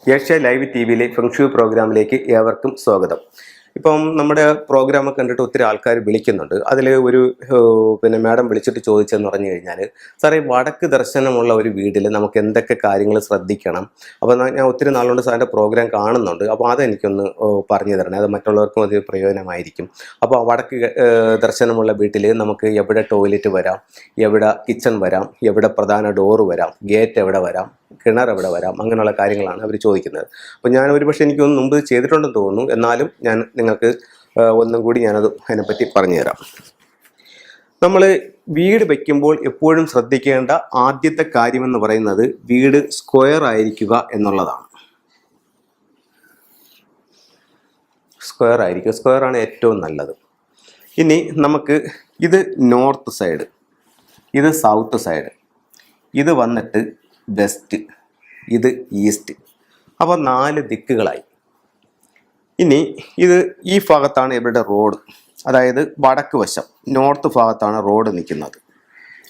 Asia live T വിയിലെ feng shui പ്രോഗ്രാമിലേക്ക് ഏവർക്കും സ്വാഗതം. ഇപ്പം നമ്മുടെ പ്രോഗ്രാം കണ്ടിട്ട് ഒത്തിരി ആൾക്കാർ വിളിക്കുന്നുണ്ട്. അതിൽ ഒരു മാഡം വിളിച്ചിട്ട് ചോദിച്ചെന്ന് പറഞ്ഞു കഴിഞ്ഞാൽ, സാറേ വടക്ക് ദർശനമുള്ള ഒരു വീട്ടിൽ നമുക്ക് എന്തൊക്കെ കാര്യങ്ങൾ ശ്രദ്ധിക്കണം? അപ്പോൾ ഞാൻ ഒത്തിരി നാളുകൊണ്ട് സാറിൻ്റെ പ്രോഗ്രാം കാണുന്നുണ്ട്. അപ്പോൾ അതെനിക്കൊന്ന് പറഞ്ഞു തരണേ, അത് മറ്റുള്ളവർക്കും അത് പ്രയോജനമായിരിക്കും. അപ്പോൾ വടക്ക് ദർശനമുള്ള വീട്ടിൽ നമുക്ക് എവിടെ ടോയ്ലറ്റ് വരാം, എവിടെ കിച്ചൺ വരാം, എവിടെ പ്രധാന ഡോറ് വരാം, ഗേറ്റ് എവിടെ വരാം, കിണർ എവിടെ വരാം, അങ്ങനെയുള്ള കാര്യങ്ങളാണ് അവർ ചോദിക്കുന്നത്. അപ്പോൾ ഞാൻ ഒരുപക്ഷെ എനിക്കൊന്ന് മുമ്പ് ചെയ്തിട്ടുണ്ടെന്ന് തോന്നുന്നു. എന്നാലും ഞാൻ നിങ്ങൾക്ക് ഒന്നും കൂടി അതിനെപ്പറ്റി പറഞ്ഞുതരാം. നമ്മൾ വീട് വയ്ക്കുമ്പോൾ എപ്പോഴും ശ്രദ്ധിക്കേണ്ട ആദ്യത്തെ കാര്യമെന്ന് പറയുന്നത് വീട് സ്ക്വയർ ആയിരിക്കുക എന്നുള്ളതാണ്. സ്ക്വയർ ആണ് ഏറ്റവും നല്ലത്. ഇനി നമുക്ക് ഇത് നോർത്ത് സൈഡ്, ഇത് സൗത്ത് സൈഡ്, ഇത് വന്നിട്ട് വെസ്റ്റ്, ഇത് ഈസ്റ്റ്. അപ്പോൾ 4 ദിക്കുകളായി. ഇനി ഇത് ഈ ഭാഗത്താണ് ഇവരുടെ റോഡ്, അതായത് വടക്ക് വശം നോർത്ത് ഭാഗത്താണ് റോഡ് നിൽക്കുന്നത്.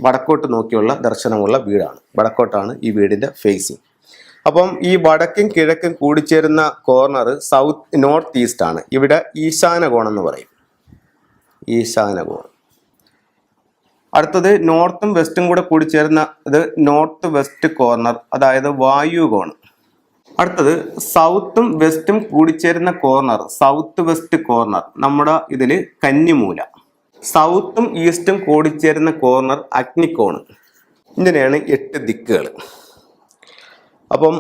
വടക്കോട്ട് നോക്കിയുള്ള ദർശനമുള്ള വീടാണ്, വടക്കോട്ടാണ് ഈ വീടിൻ്റെ ഫേസിങ്. അപ്പം ഈ വടക്കും കിഴക്കും കൂടിച്ചേരുന്ന കോർണർ നോർത്ത് ഈസ്റ്റ് ആണ്. ഇവിടെ ഈശാനകോണം എന്ന് പറയും, ഈശാനകോണം. അടുത്തത് നോർത്തും വെസ്റ്റും കൂടെ കൂടിച്ചേരുന്ന ഇത് നോർത്ത് വെസ്റ്റ് കോർണർ, അതായത് വായുകോണം. അടുത്തത് സൗത്തും വെസ്റ്റും കൂടിച്ചേരുന്ന കോർണർ, സൗത്ത് വെസ്റ്റ് കോർണർ, നമ്മുടെ ഇതിൽ കന്നിമൂല. സൗത്തും ഈസ്റ്റും കൂടിച്ചേരുന്ന കോർണർ അഗ്നിക്കോണ്. ഇങ്ങനെയാണ് 8 ദിക്കുകൾ. അപ്പം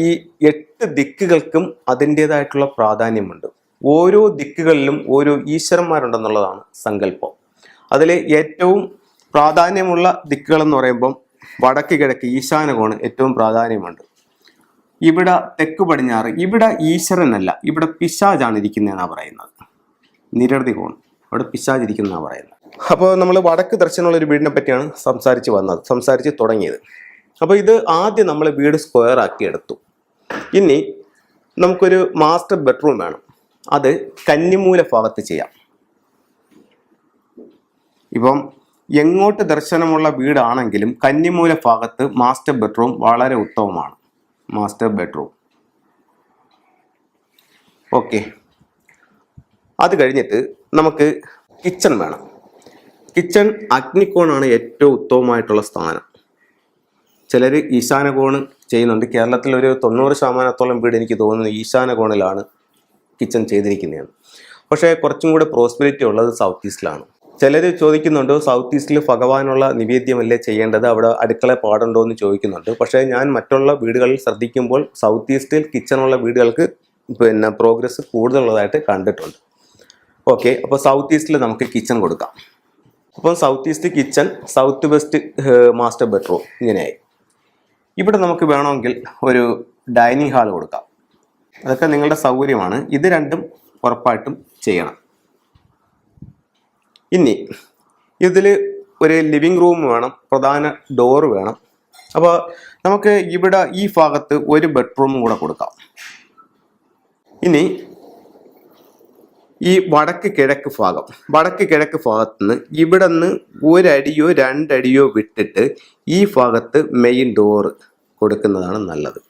ഈ 8 ദിക്കുകൾക്കും അതിൻ്റേതായിട്ടുള്ള പ്രാധാന്യമുണ്ട്. ഓരോ ദിക്കുകളിലും ഓരോ ഈശ്വരന്മാരുണ്ടെന്നുള്ളതാണ് സങ്കല്പം. അതിൽ ഏറ്റവും പ്രാധാന്യമുള്ള ദിക്കുകളെന്ന് പറയുമ്പം വടക്ക് കിഴക്ക് ഈശാനകോണ് ഏറ്റവും പ്രാധാന്യമുണ്ട്. ഇവിടെ തെക്ക് പടിഞ്ഞാറ്, ഇവിടെ ഈശ്വരനല്ല, ഇവിടെ പിശാചാണ് ഇരിക്കുന്നതെന്നാണ് പറയുന്നത്. നിരവധി കോൺ, അവിടെ പിശാച് ഇരിക്കുന്നതാണ് പറയുന്നത്. അപ്പോൾ നമ്മൾ വടക്ക് ദർശനമുള്ള ഒരു വീടിനെ പറ്റിയാണ് സംസാരിച്ച് തുടങ്ങിയത്. അപ്പോൾ ഇത് ആദ്യം നമ്മൾ വീട് സ്ക്വയർ ആക്കി എടുത്തു. ഇനി നമുക്കൊരു മാസ്റ്റർ ബെഡ്റൂം വേണം. അത് കന്നിമൂല ഭാഗത്ത് ചെയ്യാം. ഇപ്പം എങ്ങോട്ട് ദർശനമുള്ള വീടാണെങ്കിലും കന്നിമൂല ഭാഗത്ത് മാസ്റ്റർ ബെഡ്റൂം വളരെ ഉത്തമമാണ്. Master bedroom okay. അത് കഴിഞ്ഞിട്ട് നമുക്ക് കിച്ചൺ വേണം. കിച്ചൺ അഗ്നിക്കോണാണ് ഏറ്റവും ഉത്തമമായിട്ടുള്ള സ്ഥാനം. ചിലർ ഈശാനകോണ് ചെയ്യുന്നുണ്ട്. കേരളത്തിൽ ഒരു 90% വീട് എനിക്ക് തോന്നുന്നു ഈശാനകോണിലാണ് കിച്ചൺ ചെയ്തിരിക്കുന്നതാണ്. പക്ഷേ കുറച്ചും കൂടെ പ്രോസ്പെരിറ്റി ഉള്ളത് സൗത്ത് ഈസ്റ്റിലാണ്. ചിലർ ചോദിക്കുന്നുണ്ട്, സൗത്ത് ഈസ്റ്റിൽ ഭഗവാനുള്ള നിവേദ്യമല്ലേ ചെയ്യേണ്ടത്, അവിടെ അടുക്കള പാടുണ്ടോ എന്ന് ചോദിക്കുന്നുണ്ട്. പക്ഷേ ഞാൻ മറ്റുള്ള വീടുകളിൽ ശ്രദ്ധിക്കുമ്പോൾ സൗത്ത് ഈസ്റ്റിൽ കിച്ചണുള്ള വീടുകൾക്ക് പ്രോഗ്രസ് കൂടുതലുള്ളതായിട്ട് കണ്ടിട്ടുണ്ട്. ഓക്കെ, അപ്പോൾ സൗത്ത് ഈസ്റ്റിൽ നമുക്ക് കിച്ചൺ കൊടുക്കാം. അപ്പം south east kitchen, south west master bedroom ഇങ്ങനെയായി. ഇവിടെ നമുക്ക് വേണമെങ്കിൽ ഒരു ഡൈനിങ് ഹാൾ കൊടുക്കാം. അതൊക്കെ നിങ്ങളുടെ സൗകര്യമാണ്. ഇത് രണ്ടും ഉറപ്പായിട്ടും ചെയ്യണം. ഇനി ഇതിൽ ഒരു ലിവിങ് റൂം വേണം, പ്രധാന ഡോറ് വേണം. അപ്പോൾ നമുക്ക് ഇവിടെ ഈ ഭാഗത്ത് ഒരു ബെഡ്റൂം കൂടെ കൊടുക്കാം. ഇനി ഈ വടക്ക് കിഴക്ക് ഭാഗത്ത് നിന്ന് ഇവിടെ നിന്ന് 1 അടിയോ 2 അടിയോ വിട്ടിട്ട് ഈ ഭാഗത്ത് മെയിൻ ഡോറ് കൊടുക്കുന്നതാണ് നല്ലത്.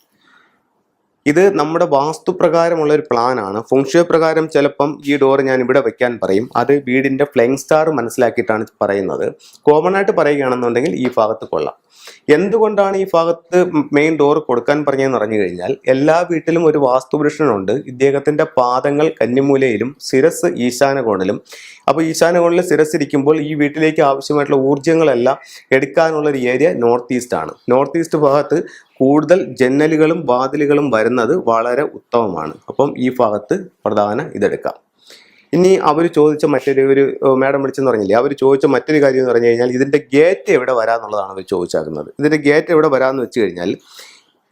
ഇത് നമ്മുടെ വാസ്തുപ്രകാരമുള്ള ഒരു പ്ലാനാണ്. ഫെങ്ഷുവി പ്രകാരം ചിലപ്പം ഈ ഡോറ് ഞാൻ ഇവിടെ വെക്കാൻ പറയും. അത് വീടിൻ്റെ ഫ്ലെയിങ് സ്റ്റാർ മനസ്സിലാക്കിയിട്ടാണ് പറയുന്നത്. കോമൺ ആയിട്ട് പറയുകയാണെന്നുണ്ടെങ്കിൽ ഈ ഭാഗത്ത് കൊള്ളാം. എന്തുകൊണ്ടാണ് ഈ ഭാഗത്ത് മെയിൻ ഡോർ കൊടുക്കാൻ പറഞ്ഞതെന്ന് പറഞ്ഞു കഴിഞ്ഞാൽ, എല്ലാ വീട്ടിലും ഒരു വാസ്തുപുരുഷനുണ്ട്. ഇദ്ദേഹത്തിൻ്റെ പാദങ്ങൾ കന്നിമൂലയിലും ശിരസ് ഈശാനകോണിലും. അപ്പോൾ ഈശാനകോണിൽ ശിരസ് ഇരിക്കുമ്പോൾ ഈ വീട്ടിലേക്ക് ആവശ്യമായിട്ടുള്ള ഊർജ്ജങ്ങളെല്ലാം എടുക്കാനുള്ളൊരു ഏരിയ നോർത്ത് ഈസ്റ്റ് ആണ്. നോർത്ത് ഈസ്റ്റ് ഭാഗത്ത് കൂടുതൽ ജനലുകളും വാതിലുകളും വരുന്നത് വളരെ ഉത്തമമാണ്. അപ്പം ഈ ഭാഗത്ത് പ്രധാന ഇതെടുക്കാം. ഇനി അവർ ചോദിച്ച മറ്റൊരു മാഡം വിളിച്ചെന്ന് പറഞ്ഞില്ലേ, അവർ ചോദിച്ച മറ്റൊരു കാര്യം എന്ന് പറഞ്ഞു കഴിഞ്ഞാൽ, ഇതിൻ്റെ ഗേറ്റ് എവിടെ വരാമെന്നുള്ളതാണ് അവർ ചോദിച്ചാക്കുന്നത്. ഇതിൻ്റെ ഗേറ്റ് എവിടെ വരാമെന്ന് വെച്ച് കഴിഞ്ഞാൽ,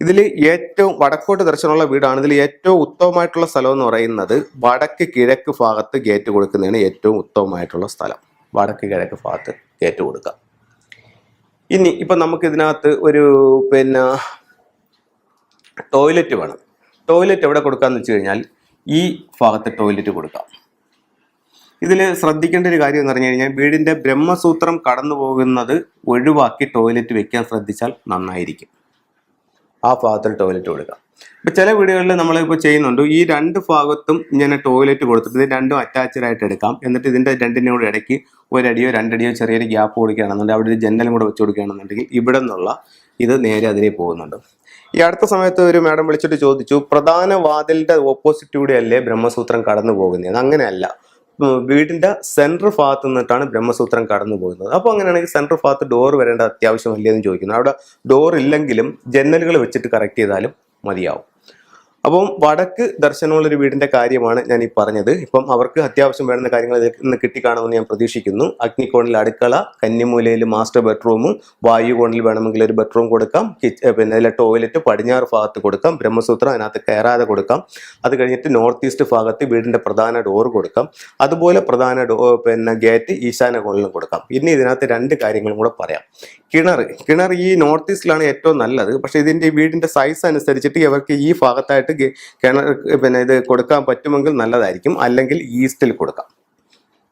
ഇതിൽ ഏറ്റവും വടക്കോട്ട് ദർശനമുള്ള വീടാണ്. ഇതിൽ ഏറ്റവും ഉത്തമമായിട്ടുള്ള സ്ഥലം എന്ന് പറയുന്നത് വടക്ക് കിഴക്ക് ഭാഗത്ത് ഗേറ്റ് കൊടുക്കുന്നതാണ് ഏറ്റവും ഉത്തമമായിട്ടുള്ള സ്ഥലം. വടക്ക് കിഴക്ക് ഭാഗത്ത് ഗേറ്റ് കൊടുക്കാം. ഇനി ഇപ്പം നമുക്ക് ഇതിനകത്ത് ഒരു ടോയ്ലറ്റ് വേണം. ടോയ്ലറ്റ് എവിടെ കൊടുക്കാമെന്ന് വെച്ച് കഴിഞ്ഞാൽ, ഈ ഭാഗത്ത് ടോയ്ലറ്റ് കൊടുക്കാം. ഇതിൽ ശ്രദ്ധിക്കേണ്ട ഒരു കാര്യം എന്ന് പറഞ്ഞു കഴിഞ്ഞാൽ, വീടിൻ്റെ ബ്രഹ്മസൂത്രം കടന്നു പോകുന്നത് ഒഴിവാക്കി ടോയ്ലറ്റ് വെക്കാൻ ശ്രദ്ധിച്ചാൽ നന്നായിരിക്കും. ആ ഭാഗത്തിൽ ടോയ്ലറ്റ് കൊടുക്കാം. ഇപ്പം ചില വീടുകളിൽ നമ്മളിപ്പോൾ ചെയ്യുന്നുണ്ട്, ഈ രണ്ട് ഭാഗത്തും ഇങ്ങനെ ടോയ്ലറ്റ് കൊടുത്തിട്ട് ഇത് രണ്ടും അറ്റാച്ച്ഡ് ആയിട്ട് എടുക്കാം. എന്നിട്ട് ഇതിൻ്റെ രണ്ടിനും കൂടെ ഇടയ്ക്ക് ഒരടിയോ രണ്ടടിയോ ചെറിയൊരു ഗ്യാപ്പ് കൊടുക്കുകയാണെന്നുണ്ടെങ്കിൽ അവിടെ ഒരു ജനലും കൂടെ വെച്ച് കൊടുക്കുകയാണെന്നുണ്ടെങ്കിൽ ഇവിടെ നിന്നുള്ള ഇത് നേരെ അതിലേ പോകുന്നുണ്ട്. ഈ അടുത്ത സമയത്ത് ഒരു മാഡം വിളിച്ചിട്ട് ചോദിച്ചു, പ്രധാന വാതിലിൻ്റെ ഓപ്പോസിറ്റൂടെ അല്ലേ ബ്രഹ്മസൂത്രം കടന്നു പോകുന്നത്? അങ്ങനെയല്ല, വീടിൻ്റെ സെൻട്രൽ ഭാഗത്ത് നിന്നിട്ടാണ് ബ്രഹ്മസൂത്രം കടന്നു പോകുന്നത്. അപ്പോൾ അങ്ങനെയാണെങ്കിൽ സെൻട്രൽ ഭാഗത്ത് ഡോർ വരേണ്ട അത്യാവശ്യമല്ലേ എന്ന് ചോദിക്കുന്നു. അവിടെ ഡോർ ഇല്ലെങ്കിലും ജനലുകൾ വെച്ചിട്ട് കറക്റ്റ് ചെയ്താലും മതിയാവും. അപ്പം വടക്ക് ദർശനമുള്ളൊരു വീടിൻ്റെ കാര്യമാണ് ഞാൻ ഈ പറഞ്ഞത്. ഇപ്പം അവർക്ക് അത്യാവശ്യം വേണ്ടുന്ന കാര്യങ്ങൾ ഇന്ന് കിട്ടിക്കാണുമെന്ന് ഞാൻ പ്രതീക്ഷിക്കുന്നു. അഗ്നികോണിൽ അടുക്കള, കന്നിമൂലയിൽ മാസ്റ്റർ ബെഡ്റൂമും, വായു കോണിൽ വേണമെങ്കിൽ ഒരു ബെഡ്റൂം കൊടുക്കാം, പിന്നെ അതിലെ ടോയ്ലറ്റ് പടിഞ്ഞാറ് ഭാഗത്ത് കൊടുക്കാം, ബ്രഹ്മസൂത്രം അതിനകത്ത് കയറാതെ കൊടുക്കാം. അത് കഴിഞ്ഞിട്ട് നോർത്ത് ഈസ്റ്റ് ഭാഗത്ത് വീടിൻ്റെ പ്രധാന ഡോർ കൊടുക്കാം. അതുപോലെ പ്രധാന പിന്നെ ഗേറ്റ് ഈശാന കോണിലും കൊടുക്കാം. ഇനി ഇതിനകത്ത് രണ്ട് കാര്യങ്ങളും കൂടെ പറയാം. കിണർ ഈ നോർത്ത് ഈസ്റ്റിലാണ് ഏറ്റവും നല്ലത്. പക്ഷേ ഇതിൻ്റെ വീടിൻ്റെ സൈസ് അനുസരിച്ചിട്ട് ഇവർക്ക് ഈ ഭാഗത്തായിട്ട് കിണർ പിന്നെ ഇത് കൊടുക്കാൻ പറ്റുമെങ്കിൽ നല്ലതായിരിക്കും. അല്ലെങ്കിൽ ഈസ്റ്റിൽ കൊടുക്കാം,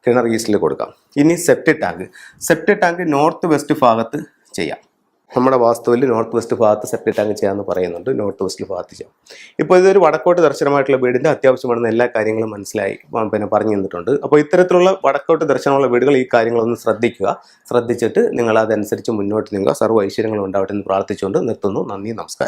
കിണർ ഈസ്റ്റിൽ കൊടുക്കാം. ഇനി സെപ്റ്റി ടാങ്ക് നോർത്ത് വെസ്റ്റ് ഭാഗത്ത് ചെയ്യാം. നമ്മുടെ വാസ്തുവിൽ നോർത്ത് വെസ്റ്റ് ഭാഗത്ത് സെപ്റ്റി ടാങ്ക് ചെയ്യാമെന്ന് പറയുന്നുണ്ട്. നോർത്ത് വെസ്റ്റ് ഭാഗത്ത് ചെയ്യാം. ഇപ്പോൾ ഇതൊരു വടക്കോട്ട് ദർശനമായിട്ടുള്ള വീടിൻ്റെ അത്യാവശ്യമാണെന്ന് എല്ലാ കാര്യങ്ങളും മനസ്സിലായി പിന്നെ പറഞ്ഞു തന്നിട്ടുണ്ട്. അപ്പോൾ ഇത്തരത്തിലുള്ള വടക്കോട്ട് ദർശനമുള്ള വീടുകൾ ഈ കാര്യങ്ങളൊന്ന് ശ്രദ്ധിച്ചിട്ട് നിങ്ങൾ അതനുസരിച്ച് മുന്നോട്ട് നീങ്ങുക. സർവ്വ ഐശ്വര്യങ്ങളും ഉണ്ടാവട്ടെ എന്ന് പ്രാർത്ഥിച്ചുകൊണ്ട് നിർത്തുന്നു. നന്ദി, നമസ്കാരം.